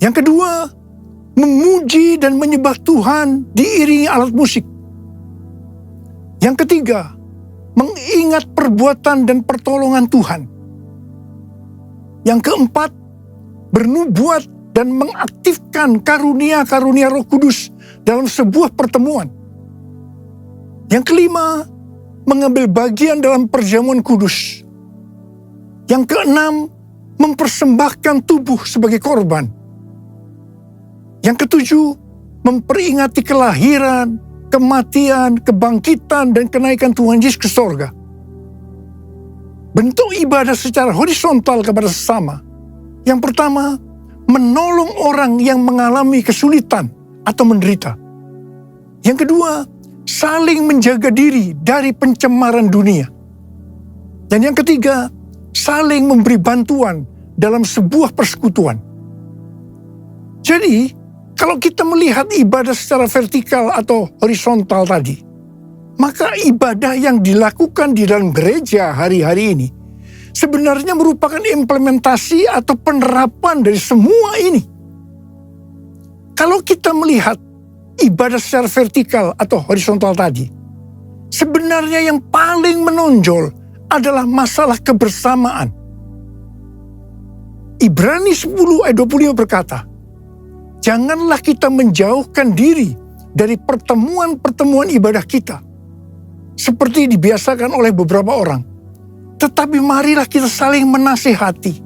Yang kedua, memuji dan menyembah Tuhan diiringi alat musik. Yang ketiga, mengingat perbuatan dan pertolongan Tuhan. Yang keempat, bernubuat dan mengaktifkan karunia-karunia Roh Kudus dalam sebuah pertemuan. Yang kelima, mengambil bagian dalam perjamuan kudus. Yang keenam, mempersembahkan tubuh sebagai korban. Yang ketujuh, memperingati kelahiran, kematian, kebangkitan, dan kenaikan Tuhan Yesus ke sorga. Bentuk ibadah secara horizontal kepada sesama. Yang pertama, menolong orang yang mengalami kesulitan atau menderita. Yang kedua, saling menjaga diri dari pencemaran dunia. Dan yang ketiga, saling memberi bantuan dalam sebuah persekutuan. Jadi, kalau kita melihat ibadah secara vertikal atau horizontal tadi, maka ibadah yang dilakukan di dalam gereja hari-hari ini sebenarnya merupakan implementasi atau penerapan dari semua ini. Kalau kita melihat ibadah secara vertikal atau horizontal tadi, sebenarnya yang paling menonjol adalah masalah kebersamaan. Ibrani 10 ayat 25 berkata, janganlah kita menjauhkan diri dari pertemuan-pertemuan ibadah kita, seperti dibiasakan oleh beberapa orang. Tetapi marilah kita saling menasihati,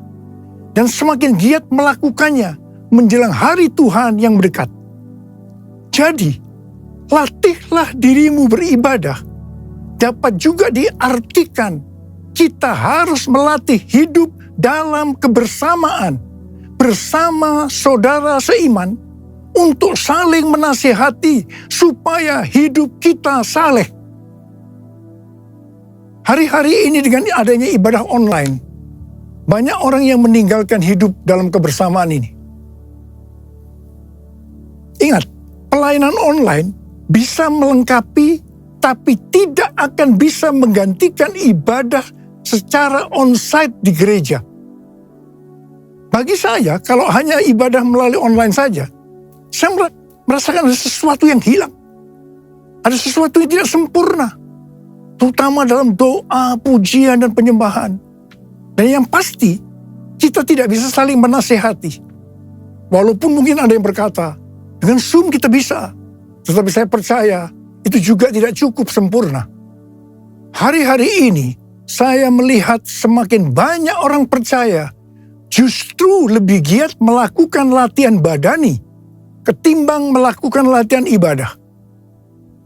dan semakin giat melakukannya menjelang hari Tuhan yang mendekat. Jadi, latihlah dirimu beribadah dapat juga diartikan kita harus melatih hidup dalam kebersamaan bersama saudara seiman untuk saling menasihati supaya hidup kita saleh. Hari-hari ini dengan adanya ibadah online, banyak orang yang meninggalkan hidup dalam kebersamaan ini. Ingat, pelayanan online bisa melengkapi tapi tidak akan bisa menggantikan ibadah secara on-site di gereja. Bagi saya, kalau hanya ibadah melalui online saja, saya merasakan ada sesuatu yang hilang. Ada sesuatu yang tidak sempurna. Terutama dalam doa, pujian, dan penyembahan. Dan yang pasti, kita tidak bisa saling menasehati. Walaupun mungkin ada yang berkata, dengan Zoom kita bisa. Tetapi saya percaya, itu juga tidak cukup sempurna. Hari-hari ini, saya melihat semakin banyak orang percaya justru lebih giat melakukan latihan badani ketimbang melakukan latihan ibadah.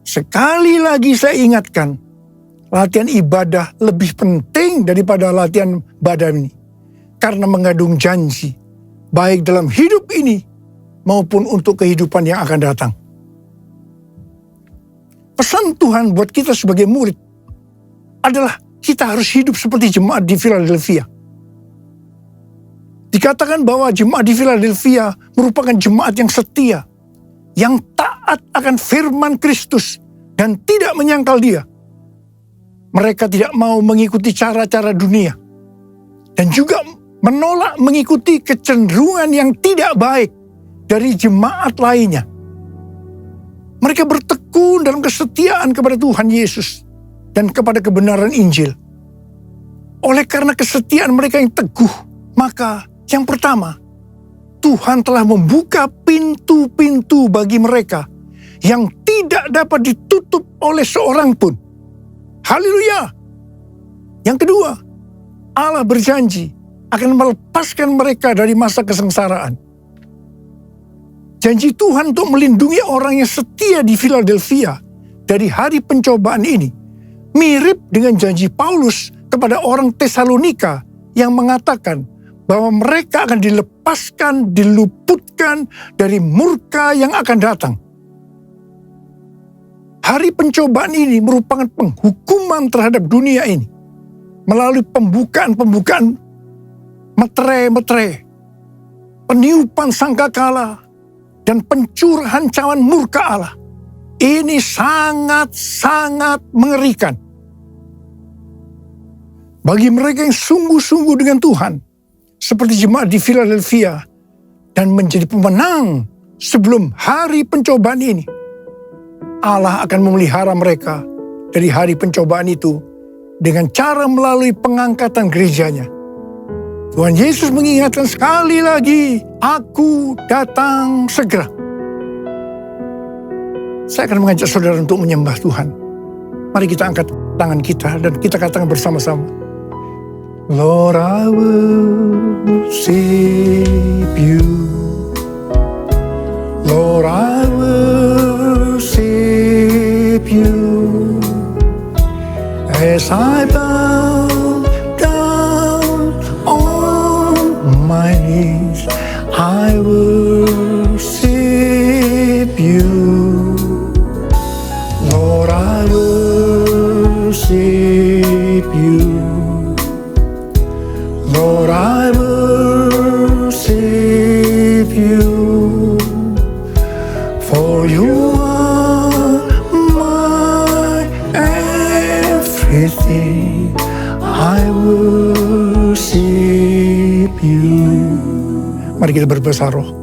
Sekali lagi saya ingatkan, latihan ibadah lebih penting daripada latihan badan ini. Karena mengandung janji, baik dalam hidup ini maupun untuk kehidupan yang akan datang. Pesan Tuhan buat kita sebagai murid adalah kita harus hidup seperti jemaat di Philadelphia. Dikatakan bahwa jemaat di Philadelphia merupakan jemaat yang setia, yang taat akan firman Kristus dan tidak menyangkal Dia. Mereka tidak mau mengikuti cara-cara dunia dan juga menolak mengikuti kecenderungan yang tidak baik dari jemaat lainnya. Mereka bertekun dalam kesetiaan kepada Tuhan Yesus dan kepada kebenaran Injil. Oleh karena kesetiaan mereka yang teguh, maka yang pertama, Tuhan telah membuka pintu-pintu bagi mereka yang tidak dapat ditutup oleh seorang pun. Haleluya! Yang kedua, Allah berjanji akan melepaskan mereka dari masa kesengsaraan. Janji Tuhan untuk melindungi orang yang setia di Philadelphia dari hari pencobaan ini mirip dengan janji Paulus kepada orang Tesalonika yang mengatakan bahwa mereka akan dilepaskan, diluputkan dari murka yang akan datang. Hari pencobaan ini merupakan penghukuman terhadap dunia ini melalui pembukaan meterai, peniupan sangkakala, dan pencurahan cawan murka Allah. Ini sangat-sangat mengerikan. Bagi mereka yang sungguh-sungguh dengan Tuhan, seperti jemaat di Philadelphia, dan menjadi pemenang sebelum hari pencobaan ini, Allah akan memelihara mereka dari hari pencobaan itu dengan cara melalui pengangkatan gerejanya. Tuhan Yesus mengingatkan sekali lagi, aku datang segera. Saya akan mengajak saudara untuk menyembah Tuhan. Mari kita angkat tangan kita dan kita katakan bersama-sama. Lord, I worship you. Lord, I worship you. As I bow down on my knees, I worship you. Lord, I worship you. Lord, I worship you. For you are my everything. I worship you. Mari kita berbahasa roh.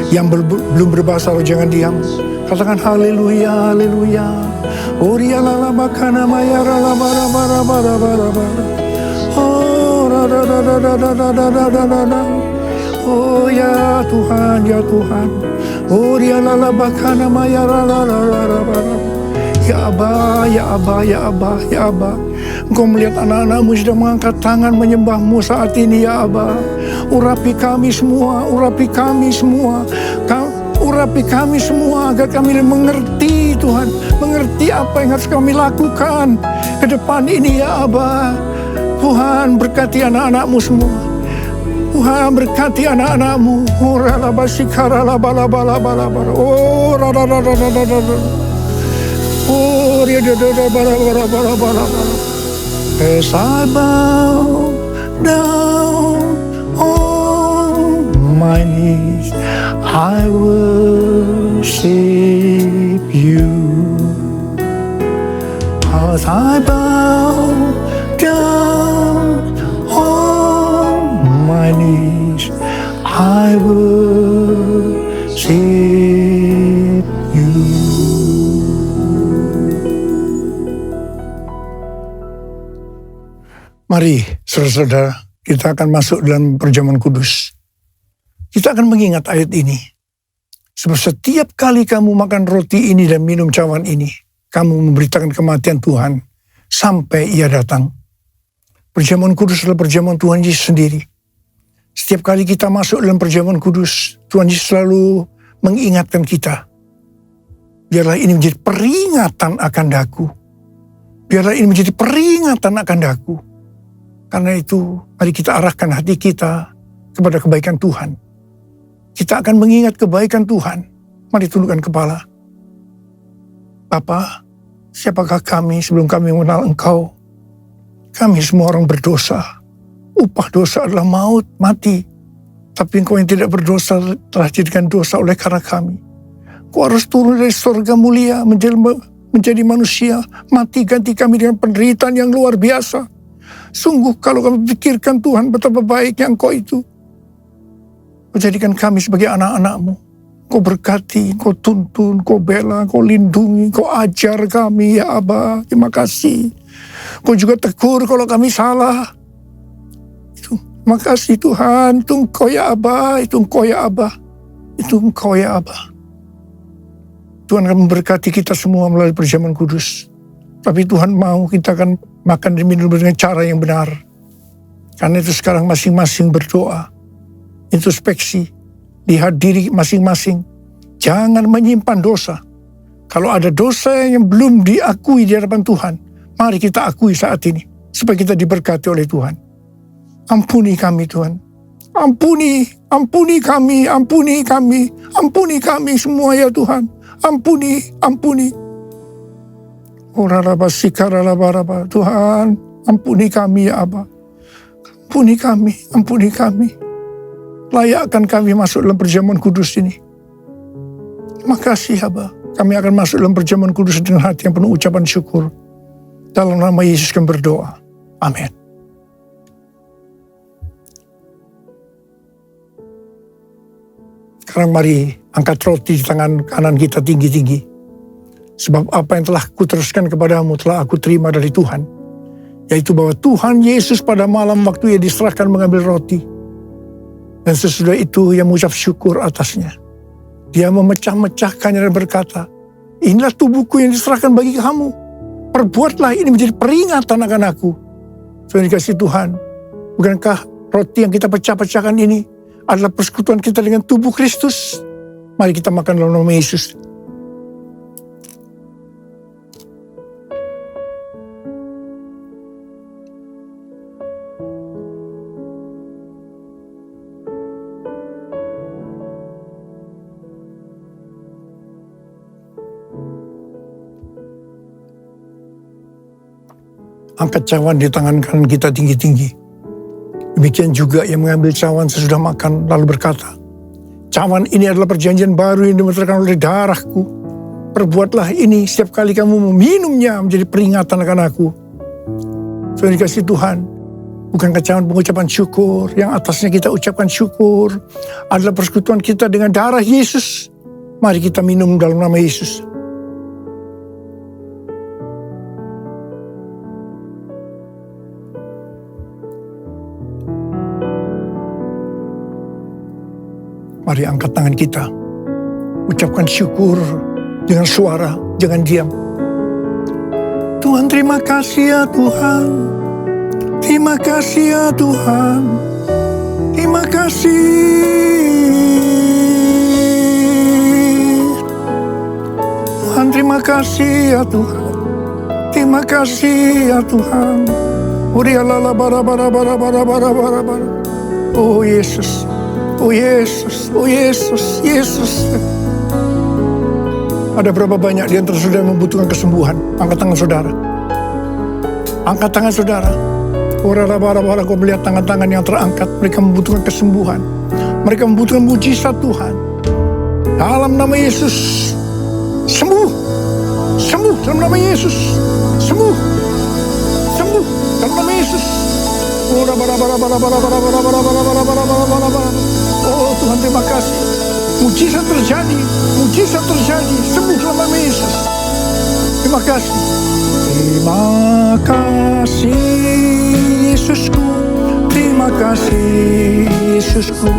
Yang belum berbahasa roh jangan diam. Katakan haleluya, haleluya. Oh ya Tuhan, ya Tuhan. Ya Aba, ya Aba, ya Aba, ya Aba. Engkau melihat anak-anakmu sedang mengangkat tangan menyembahmu saat ini, ya Aba. Urapi kami semua, urapi kami semua. Urapi kami semua agar kami mengerti Tuhan. Mengerti apa yang harus kami lakukan ke depan ini, ya Aba. Tuhan berkati anak-anakmu semua. Tuhan berkati anak-anakmu. As I bow down on my knees, I worship you. As I bow down on my knees, I worship you. Mari, saudara-saudara, kita akan masuk dalam perjamuan kudus. Kita akan mengingat ayat ini. Sebab setiap kali kamu makan roti ini dan minum cawan ini, kamu memberitakan kematian Tuhan sampai Ia datang. Perjamuan kudus adalah perjamuan Tuhan Yesus sendiri. Setiap kali kita masuk dalam perjamuan kudus, Tuhan Yesus selalu mengingatkan kita Biarlah ini menjadi peringatan akan daku. Biarlah ini menjadi peringatan akan daku. Karena itu, mari kita arahkan hati kita kepada kebaikan Tuhan. Kita akan mengingat kebaikan Tuhan. Mari tundukkan kepala. Bapa, siapakah kami sebelum kami mengenal Engkau? Kami semua orang berdosa. Upah dosa adalah maut, mati. Tapi Engkau yang tidak berdosa telah jadikan dosa oleh karena kami. Kau harus turun dari surga mulia menjadi manusia. Mati ganti kami dengan penderitaan yang luar biasa. Sungguh kalau kami pikirkan Tuhan betapa baiknya Engkau itu. Kau jadikan kami sebagai anak-anak-Mu. Kau berkati, Kau tuntun, Kau bela, Kau lindungi, Kau ajar kami ya Aba. Terima kasih. Kau juga tegur kalau kami salah. Terima kasih Tuhan. Itu Engkau ya Aba, itu Engkau ya Aba. Itu Engkau ya Aba. Tuhan akan memberkati kita semua melalui perjamuan kudus. Tapi Tuhan mau kita akan makan dan minum dengan cara yang benar. Karena itu sekarang masing-masing berdoa. Introspeksi. Lihat diri masing-masing. Jangan menyimpan dosa. Kalau ada dosa yang belum diakui di hadapan Tuhan, mari kita akui saat ini. Supaya kita diberkati oleh Tuhan. Ampuni kami Tuhan. Ampuni kami, ampuni kami semua ya Tuhan. Ampuni. Tuhan, ampuni kami ya Aba. Ampuni kami. Layakkan kami masuk dalam perjamuan kudus ini. Terima kasih Aba. Kami akan masuk dalam perjamuan kudus dengan hati yang penuh ucapan syukur. Dalam nama Yesus kami berdoa. Amin. Sekarang mari angkat roti di tangan kanan kita tinggi-tinggi. Sebab apa yang telah kuteruskan kepadamu telah aku terima dari Tuhan. Yaitu bahwa Tuhan Yesus pada malam waktu ia diserahkan mengambil roti. Dan sesudah itu ia mengucap syukur atasnya. Dia memecah-mecahkannya dan berkata, inilah tubuhku yang diserahkan bagi kamu. Perbuatlah ini menjadi peringatan akan aku. Tuhan dikasih Tuhan. Bukankah roti yang kita pecah-pecahkan ini adalah persekutuan kita dengan tubuh Kristus? Mari kita makan dalam nama Yesus. Angkat cawan di tangan kanan kita tinggi-tinggi. Demikian juga yang mengambil cawan sesudah makan lalu berkata, cawan ini adalah perjanjian baru yang dimeterkan oleh darahku. Perbuatlah ini setiap kali kamu meminumnya menjadi peringatan akan aku. Tuhan dikasih Tuhan, bukankah cawan pengucapan syukur yang atasnya kita ucapkan syukur adalah persekutuan kita dengan darah Yesus. Mari kita minum dalam nama Yesus. Mari angkat tangan kita. Ucapkan syukur dengan suara, jangan diam. Tuhan terima kasih ya Tuhan. Terima kasih ya Tuhan. Terima kasih. Tuhan terima kasih ya Tuhan. Terima kasih ya Tuhan. Urialala bara bara bara bara bara bara bara. Oh Yesus. Oh Yesus, oh Yesus, Yesus. Ada berapa banyak di antara saudara yang membutuhkan kesembuhan? Angkat tangan saudara. Angkat tangan saudara. Ora-ora-ora, kau melihat tangan-tangan yang terangkat. Mereka membutuhkan kesembuhan. Mereka membutuhkan mujizat Tuhan. Dalam nama Yesus. Sembuh. Sembuh dalam nama Yesus. Sembuh. Sembuh dalam nama Yesus. Oh Tuhan terima kasih. Mujizat terjadi. Mujizat terjadi. Sembuh dalam nama Yesus. Terima kasih. Terima kasih Yesusku. Terima kasih Yesusku.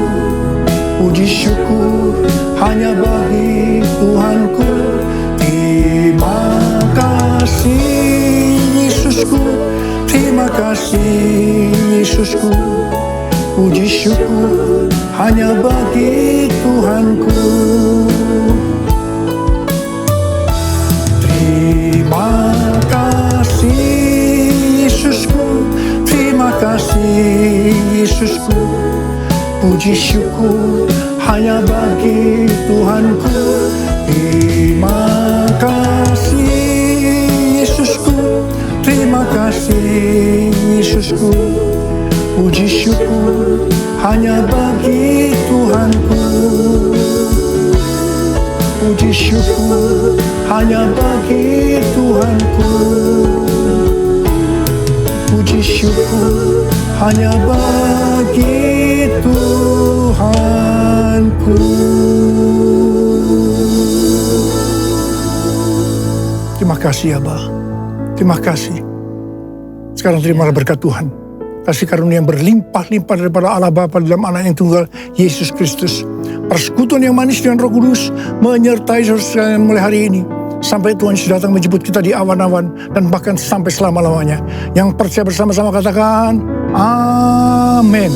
Puji syukur hanya bagi Tuhanku. Terima kasih Yesusku. Terima kasih Yesusku. Puji syukur hanya bagi Tuhanku. Puji syukur hanya bagi Tuhanku. Terima kasih Yesusku, terima kasih Yesusku. Puji syukur hanya bagi Tuhanku. Puji syukur hanya bagi Tuhanku. Puji syukur hanya bagi Tuhanku. Terima kasih Aba. Terima kasih. Sekarang terimalah berkat Tuhan. Kasih karunia yang berlimpah-limpah daripada Allah Bapa dalam Anak yang tunggal Yesus Kristus. Persekutuan yang manis dengan Roh Kudus menyertai saudara sekalian mulai hari ini. Sampai Tuhan Yesus datang menjemput kita di awan-awan dan bahkan sampai selama-lamanya. Yang percaya bersama-sama katakan, Amin.